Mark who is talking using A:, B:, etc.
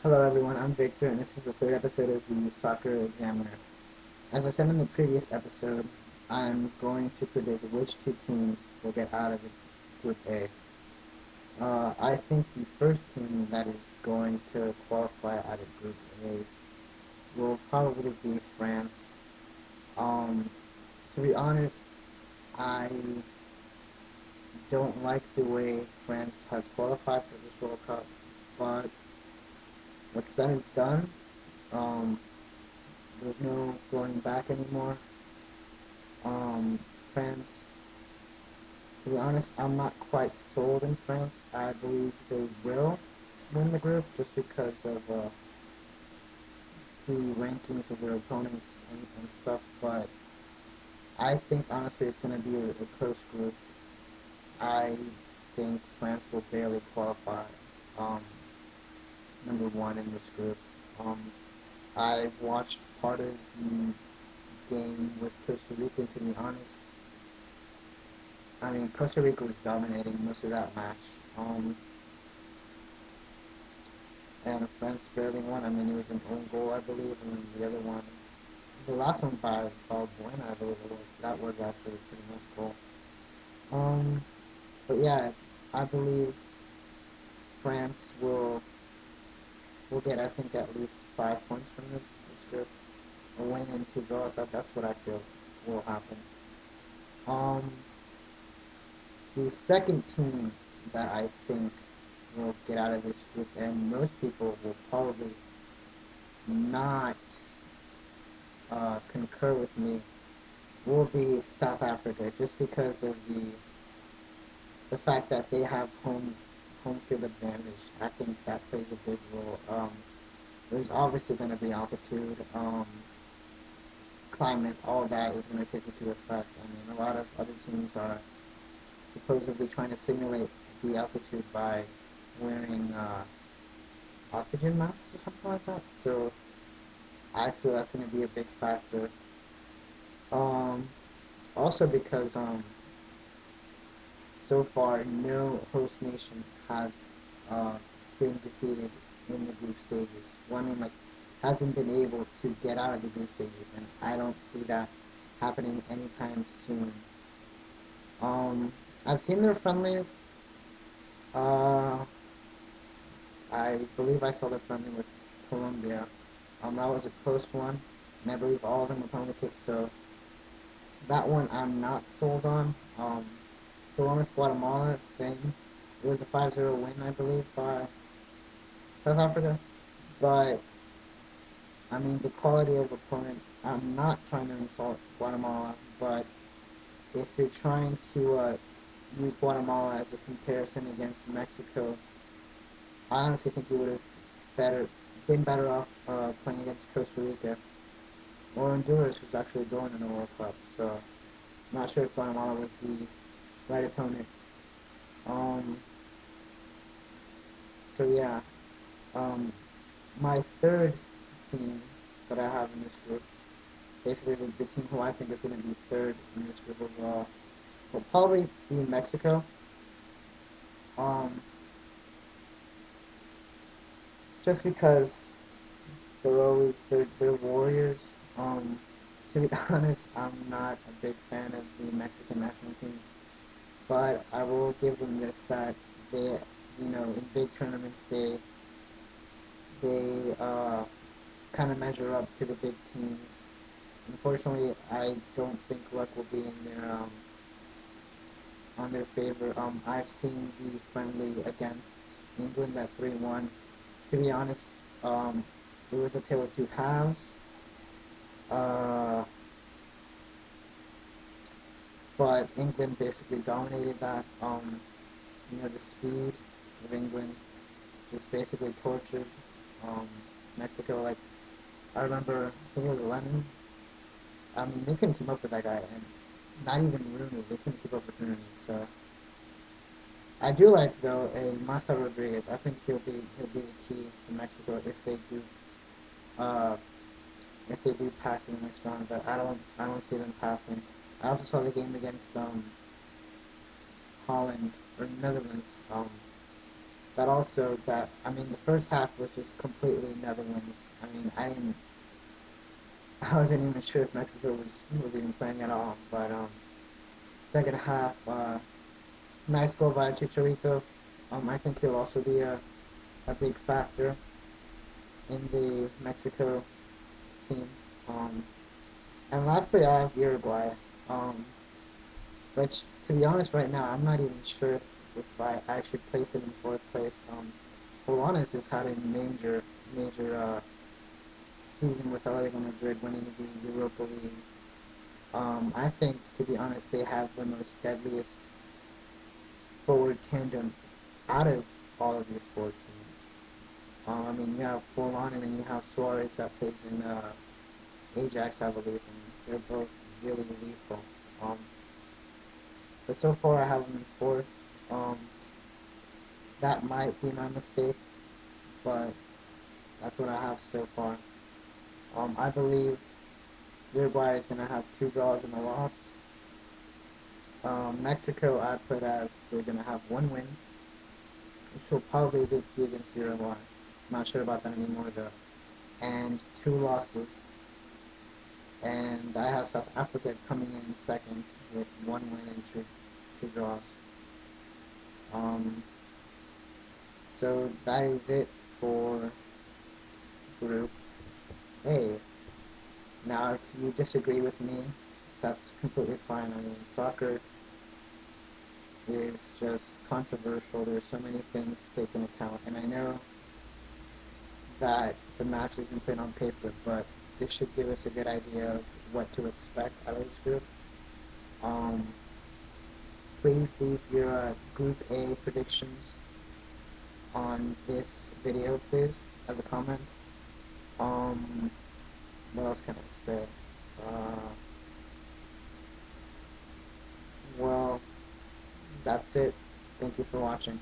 A: Hello everyone, I'm Victor and this is the third episode of the Soccer Examiner. As I said in the previous episode, I'm going to predict which two teams will get out of the Group A. I think the first team that is going to qualify out of Group A will probably be France. To be honest, I don't like the way France has qualified for this World Cup, but what's done is done. Um, there's no going back anymore. France, to be honest, I'm not quite sold in France. I believe they will win the group just because of the rankings of their opponents and stuff, but I think honestly it's going to be a close group. I think France will barely qualify um, number one in this group. Um, I watched part of the game with Costa Rica, and to be honest, I mean, Costa Rica was dominating most of that match. And France barely won. I mean, it was an own goal, I believe, and the other one, the last one by Balbuena, I believe it was. That was actually a pretty nice goal. But yeah, I believe France will get, I think, at least 5 points from this group. A win and two draws. That's what I feel will happen. Um, the second team that I think will get out of this group, and most people will probably not concur with me, will be South Africa, just because of the fact that they have home field advantage. I think that plays a big role. There's obviously going to be altitude, climate, all that is going to take into effect. I mean, a lot of other teams are supposedly trying to simulate the altitude by wearing oxygen masks or something like that. So I feel that's going to be a big factor. Um, Also because so far no host nation has uh, been defeated in the group stages. Well, I mean, like, hasn't been able to get out of the group stages, and I don't see that happening anytime soon. Um, I've seen their friendlies. Uh, I believe I saw their friendly with Colombia. That was a close one, and I believe all of them were penalty kicks, so that one I'm not sold on. The one with Guatemala, same. It was a 5-0 win, I believe, by South Africa. But, I mean, the quality of opponent, I'm not trying to insult Guatemala, but if you're trying to use Guatemala as a comparison against Mexico, I honestly think you would have been better off playing against Costa Rica or Honduras, who's actually going in the World Cup. So, I'm not sure if Guatemala was the right opponent. Um, so yeah, um, my third team that I have in this group, basically the team who I think is going to be third in this group overall, will probably be Mexico. Um, just because they're warriors. To be honest, I'm not a big fan of the Mexican national team, but I will give them this that they, in big tournaments they kind of measure up to the big teams. Unfortunately, I don't think luck will be in their on their favor. I've seen the friendly against England at 3-1. To be honest, um, it was a tale of two halves. Uh, but England basically dominated that. The speed of England just basically tortured Mexico. Like, I remember, I think it was Lennon. I mean, they couldn't keep up with that guy, and not even Rooney. They couldn't keep up with Rooney. So I do like though a Masa Rodriguez. I think he'll be the key to Mexico uh, if they do pass in the next round. But I don't see them passing. I also saw the game against Holland or Netherlands. that also that I mean the first half was just completely Netherlands. I mean I wasn't even sure if Mexico was even playing at all. But second half, nice goal by Chicharito. I think he'll also be a big factor in the Mexico team. Um, and lastly, I have Uruguay. Um, which, to be honest, right now, I'm not even sure if I should place it in fourth place. Juanes just had a major season with Atletico Madrid winning the Europa League. I think, to be honest, they have the most deadliest forward tandem out of all of these four teams. I mean, you have Forlan and then you have Suarez that plays in Ajax, I believe, and they're both really lethal. Um, but so far I have them in fourth. Um, that might be my mistake, but that's what I have so far. I believe Uruguay is going to have two draws and a loss. Mexico I put as they're going to have one win, which will probably be against Uruguay. Not sure about that anymore though. And two losses. And I have South Africa coming in second with one win and two draws. Um, so that is it for Group A. Now, if you disagree with me, that's completely fine. I mean, soccer is just controversial. There's so many things to take into account, and I know that the match isn't put on paper, but this should give us a good idea of what to expect out of this group. Um, please leave your Group A predictions on this video, please, as a comment. What else can I say? Uh, well, that's it. Thank you for watching.